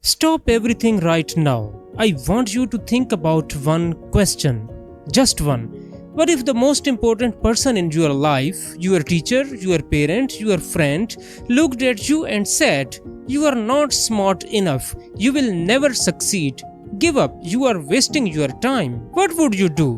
Stop everything right now. I want you to think about one question. Just one. What if the most important person in your life, your teacher, your parent, your friend, looked at you and said, "You are not smart enough. You will never succeed. Give up. You are wasting your time." What would you do?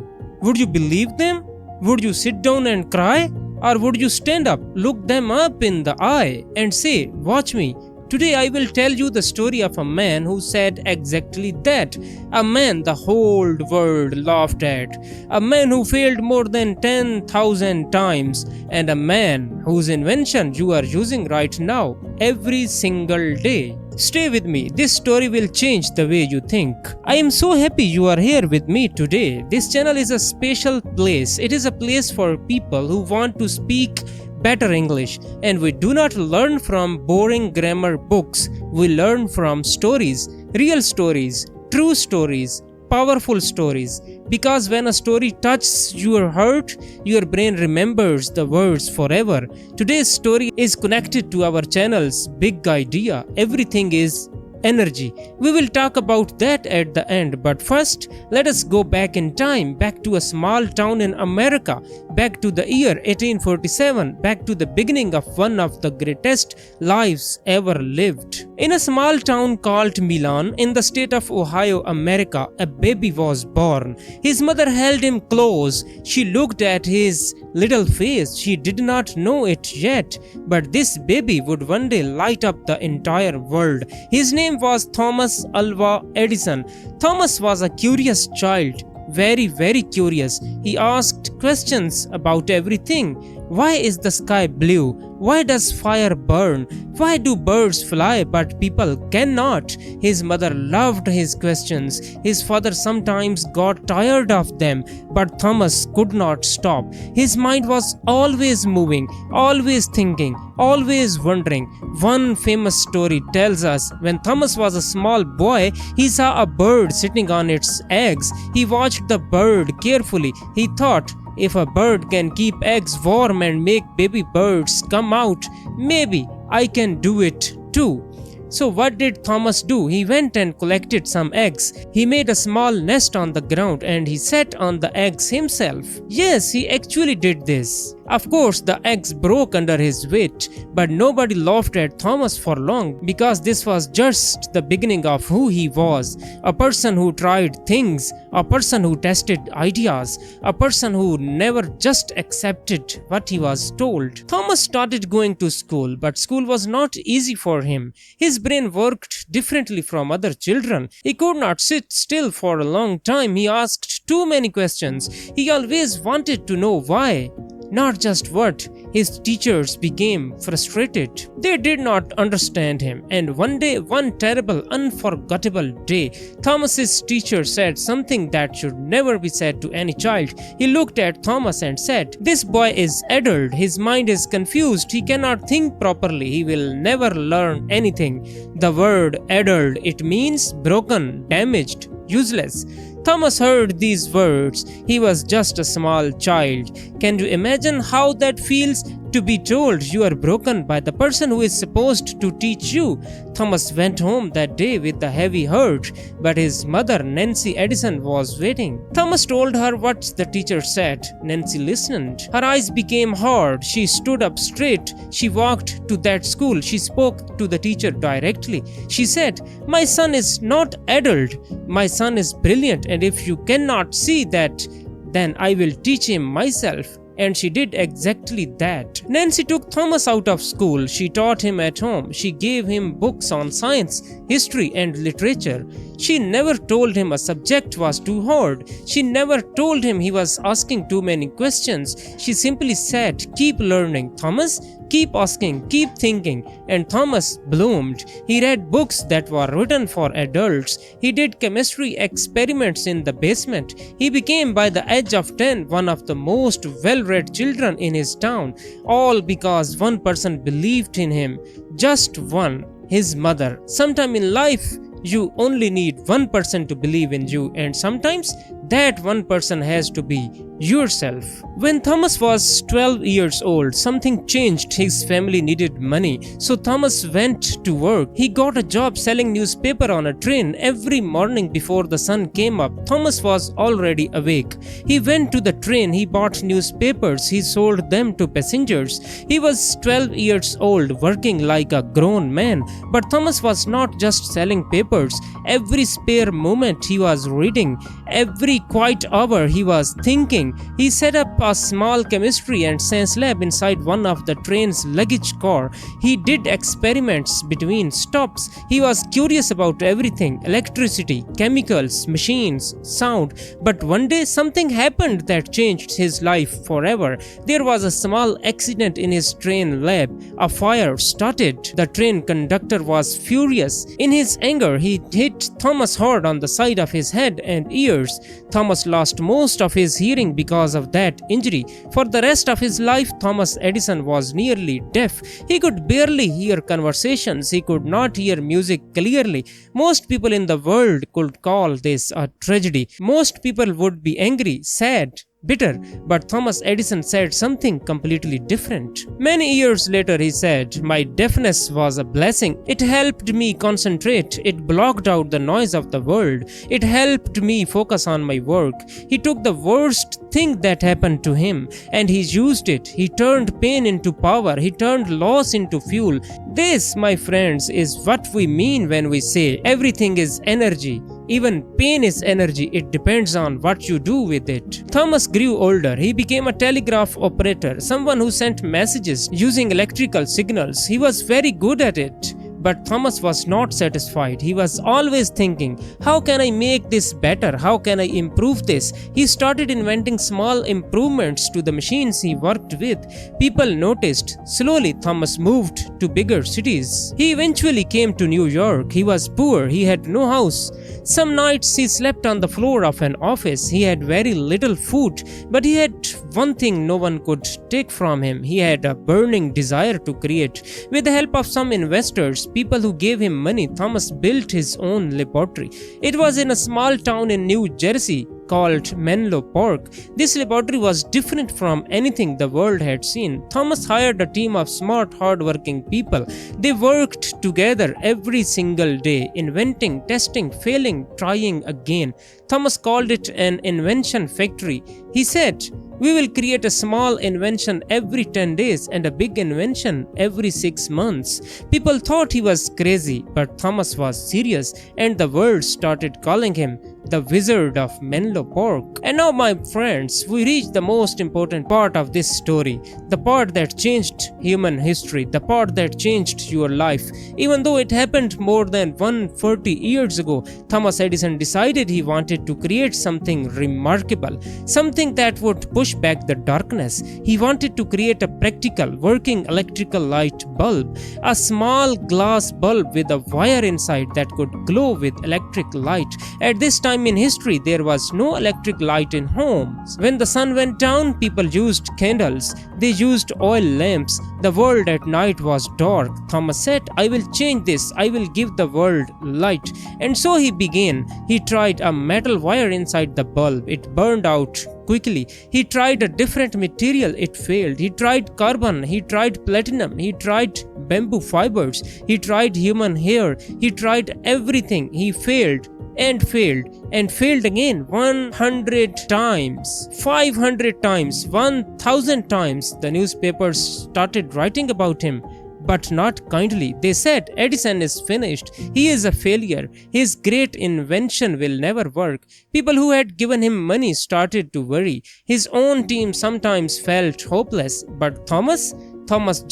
Would you believe them? Would you sit down and cry? Or would you stand up, look them up in the eye, and say, "Watch me. Today I will tell you the story of a man who said exactly that. A man the whole world laughed at. A man who failed more than 10,000 times. And a man whose invention you are using right now, every single day." Stay with me. This story will change the way you think. I am so happy you are here with me today. This channel is a special place. It is a place for people who want to speak better English, and we do not learn from boring grammar books. We learn from stories, real stories, true stories, powerful stories. Because when a story touches your heart, your brain remembers the words forever. Today's story is connected to our channel's big idea. Everything is energy. We will talk about that at the end, but first, let us go back in time, back to a small town in America, back to the year 1847, back to the beginning of one of the greatest lives ever lived. In a small town called Milan, in the state of Ohio, America, a baby was born. His mother held him close. She looked at his little face. She did not know it yet, but this baby would one day light up the entire world. His name was Thomas Alva Edison. Thomas was a curious child, very curious. He asked questions about everything. Why is the sky blue? Why does fire burn? Why do birds fly but people cannot? His mother loved his questions. His father sometimes got tired of them, but Thomas could not stop. His mind was always moving, always thinking, always wondering. One famous story tells us when Thomas was a small boy, he saw a bird sitting on its eggs. He watched the bird carefully. He thought, if a bird can keep eggs warm and make baby birds come out, maybe I can do it too. So what did Thomas do? He went and collected some eggs. He made a small nest on the ground and he sat on the eggs himself. Yes, he actually did this. Of course, the eggs broke under his weight, but nobody laughed at Thomas for long because this was just the beginning of who he was. A person who tried things, a person who tested ideas, a person who never just accepted what he was told. Thomas started going to school, but school was not easy for him. His brain worked differently from other children. He could not sit still for a long time. He asked too many questions. He always wanted to know why, not just what. His teachers became frustrated. They did not understand him. And one day, one terrible, unforgettable day, Thomas's teacher said something that should never be said to any child. He looked at Thomas and said, "This boy is adult. His mind is confused. He cannot think properly. He will never learn anything." The word adult, it means broken, damaged, useless. Thomas heard these words. He was just a small child. Can you imagine how that feels? To be told you are broken by the person who is supposed to teach you. Thomas went home that day with a heavy heart, but his mother, Nancy Edison, was waiting. Thomas told her what the teacher said. Nancy listened. Her eyes became hard. She stood up straight. She walked to that school. She spoke to the teacher directly. She said, "My son is not adult. My son is brilliant, and if you cannot see that, then I will teach him myself." And she did exactly that. Nancy took Thomas out of school. She taught him at home. She gave him books on science, history, and literature. She never told him a subject was too hard. She never told him he was asking too many questions. She simply said, "Keep learning, Thomas. Keep asking, keep thinking." And Thomas bloomed. He read books that were written for adults. He did chemistry experiments in the basement. He became, by the age of 10, one of the most well-read children in his town. All because one person believed in him. Just one, his mother. Sometime in life, you only need one person to believe in you, and sometimes that one person has to be yourself. When Thomas was 12 years old, something changed. His family needed money, so Thomas went to work. He got a job selling newspaper on a train. Every morning before the sun came up, Thomas was already awake. He went to the train, he bought newspapers, he sold them to passengers. He was 12 years old, working like a grown man. But Thomas was not just selling papers. Every spare moment he was reading. Every quiet hour he was thinking. He set up a small chemistry and science lab inside one of the train's luggage car. He did experiments between stops. He was curious about everything: electricity, chemicals, machines, sound. But one day something happened that changed his life forever. There was a small accident in his train lab. A fire started. The train conductor was furious. In his anger, he hit Thomas hard on the side of his head and ears. Thomas lost most of his hearing because of that injury. For the rest of his life, Thomas Edison was nearly deaf. He could barely hear conversations. He could not hear music clearly. Most people in the world could call this a tragedy. Most people would be angry, sad, bitter, but Thomas Edison said something completely different. Many years later he said, "My deafness was a blessing. It helped me concentrate. It blocked out the noise of the world. It helped me focus on my work." He took the worst thing that happened to him and he used it. He turned pain into power. He turned loss into fuel. This, my friends, is what we mean when we say everything is energy. Even pain is energy. It depends on what you do with it. Thomas grew older. He became a telegraph operator, someone who sent messages using electrical signals. He was very good at it. But Thomas was not satisfied. He was always thinking, how can I make this better? How can I improve this? He started inventing small improvements to the machines he worked with. People noticed. Slowly, Thomas moved to bigger cities. He eventually came to New York. He was poor. He had no house. Some nights he slept on the floor of an office. He had very little food, but he had one thing no one could take from him. He had a burning desire to create. With the help of some investors, people who gave him money, Thomas built his own laboratory. It was in a small town in New Jersey called Menlo Park. This laboratory was different from anything the world had seen. Thomas hired a team of smart, hard-working people. They worked together every single day, inventing, testing, failing, trying again. Thomas called it an invention factory. He said, "We will create a small invention every 10 days and a big invention every 6 months." People thought he was crazy, but Thomas was serious, and the world started calling him the Wizard of Menlo Park. And now, my friends, we reach the most important part of this story, the part that changed human history, the part that changed your life. Even though it happened more than 140 years ago, Thomas Edison decided he wanted to create something remarkable, something that would push back the darkness. He wanted to create a practical, working electrical light bulb, a small glass bulb with a wire inside that could glow with electric light. At this time in history, there was no electric light in homes. When the sun went down, people used candles. They used oil lamps. The world at night was dark. Thomas said, "I will change this. I will give the world light." And so he began. He tried a metal wire inside the bulb. It burned out quickly. He tried a different material. It failed. He tried carbon. He tried platinum. He tried bamboo fibers. He tried human hair. He tried everything. He failed and failed and failed again 100 times, 500 times, 1,000 times. The newspapers started writing about him, but not kindly. They said, "Edison is finished. He is a failure. His great invention will never work." People who had given him money started to worry. His own team sometimes felt hopeless, but Thomas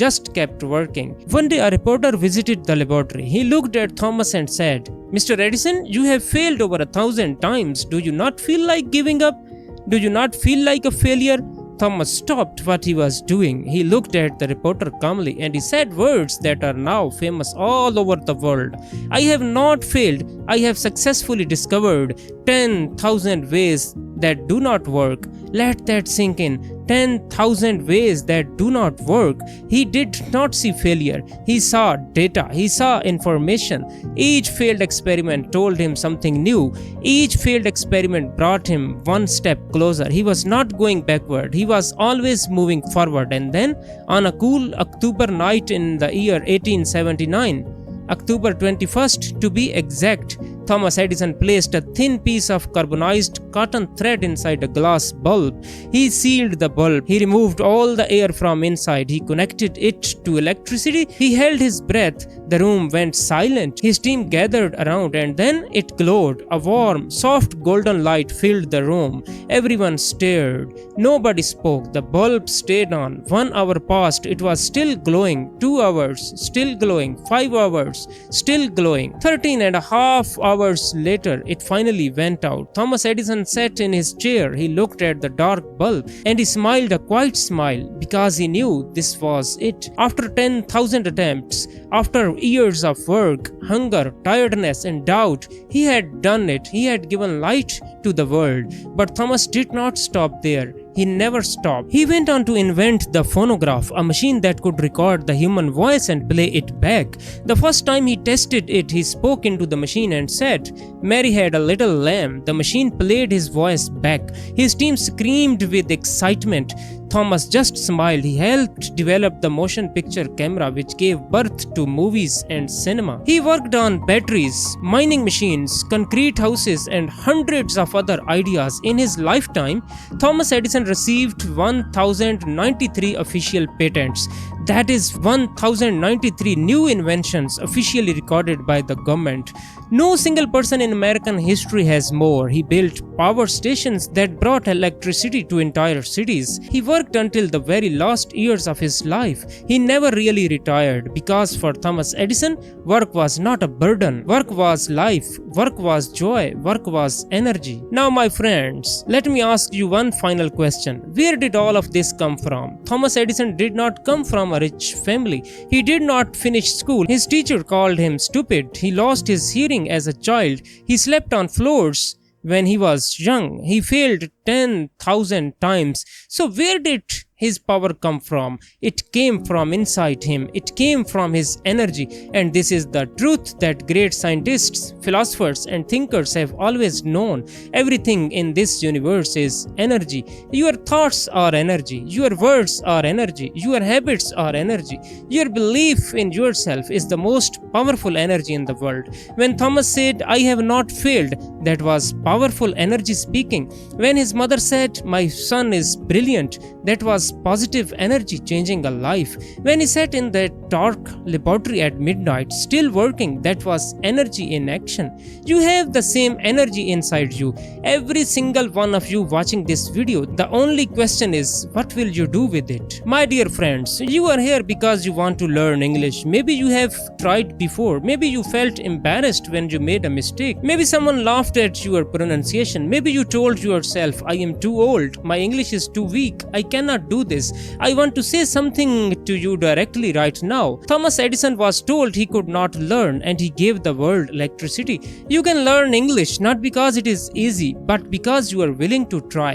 just kept working. One day a reporter visited the laboratory. He looked at Thomas and said, "Mr. Edison, you have failed over 1,000 times. Do you not feel like giving up? Do you not feel like a failure?" Thomas stopped what he was doing. He looked at the reporter calmly and he said words that are now famous all over the world. "I have not failed. I have successfully discovered 10,000 ways that do not work." Let that sink in. 10,000 ways that do not work, he did not see failure. He saw data, he saw information. Each failed experiment told him something new. Each failed experiment brought him one step closer. He was not going backward, he was always moving forward. And then, on a cool October night in the year 1879, October 21st to be exact, Thomas Edison placed a thin piece of carbonized cotton thread inside a glass bulb. He sealed the bulb. He removed all the air from inside. He connected it to electricity. He held his breath. The room went silent. His team gathered around, and then it glowed. A warm, soft golden light filled the room. Everyone stared. Nobody spoke. The bulb stayed on. 1 hour passed. It was still glowing. 2 hours, still glowing. 5 hours, still glowing. 13 and a half hours later, it finally went out. Thomas Edison sat in his chair. He looked at the dark bulb and he smiled a quiet smile because he knew this was it. After 10,000 attempts, after years of work, hunger, tiredness, and doubt, he had done it. He had given light to the world. But Thomas did not stop there. He never stopped. He went on to invent the phonograph, a machine that could record the human voice and play it back. The first time he tested it, he spoke into the machine and said, "Mary had a little lamb." The machine played his voice back. His team screamed with excitement. Thomas just smiled. He helped develop the motion picture camera, which gave birth to movies and cinema. He worked on batteries, mining machines, concrete houses, and hundreds of other ideas. In his lifetime, Thomas Edison received 1,093 official patents. That is 1,093 new inventions officially recorded by the government. No single person in American history has more. He built power stations that brought electricity to entire cities. He worked until the very last years of his life. He never really retired because for Thomas Edison, work was not a burden. Work was life. Work was joy. Work was energy. Now, my friends, let me ask you one final question. Where did all of this come from? Thomas Edison did not come from a rich family. He did not finish school. His teacher called him stupid. He lost his hearing as a child. He slept on floors when he was young. He failed 10,000 times. So where did his power come from? It came from inside him. It came from his energy. And this is the truth that great scientists, philosophers, and thinkers have always known. Everything in this universe is energy. Your thoughts are energy. Your words are energy. Your habits are energy. Your belief in yourself is the most powerful energy in the world. When Thomas said, "I have not failed," that was powerful energy speaking. When his mother said, "My son is brilliant," that was positive energy changing a life. When he sat in that dark laboratory at midnight, still working, that was energy in action. You have the same energy inside you. Every single one of you watching this video, the only question is, what will you do with it? My dear friends, you are here because you want to learn English. Maybe you have tried before. Maybe you felt embarrassed when you made a mistake. Maybe someone laughed at your pronunciation. Maybe you told yourself, "I am too old. My English is too weak. I cannot do this." I want to say something to you directly right now. Thomas Edison was told he could not learn, and he gave the world electricity. You can learn English not because it is easy, but because you are willing to try.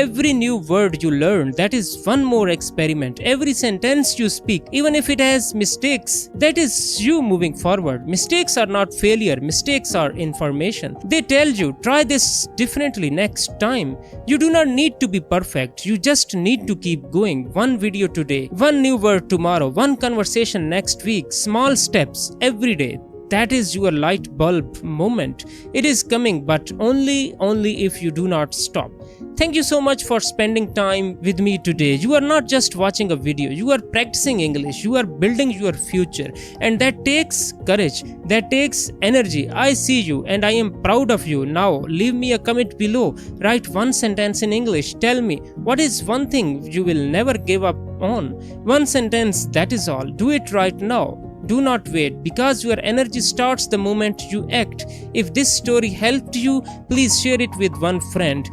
Every new word you learn, that is one more experiment. Every sentence you speak, even if it has mistakes, that is you moving forward. Mistakes are not failure. Mistakes are information. They tell you, try this differently next time. You do not need to be perfect. You just need to keep going. One video today, one new word tomorrow, one conversation next week, small steps every day. That is your light bulb moment. It is coming, but only if you do not stop. Thank you so much for spending time with me today. You are not just watching a video, you are practicing English, you are building your future, and that takes courage, that takes energy. I see you and I am proud of you. Now leave me a comment below. Write one sentence in English. Tell me, what is one thing you will never give up on? One sentence, that is all. Do it right now. Do not wait, because your energy starts the moment you act. If this story helped you, please share it with one friend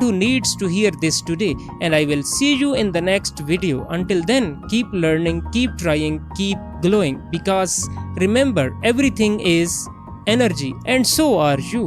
who needs to hear this today, and I will see you in the next video. Until then, keep learning, keep trying, keep glowing, because remember, everything is energy, and so are you.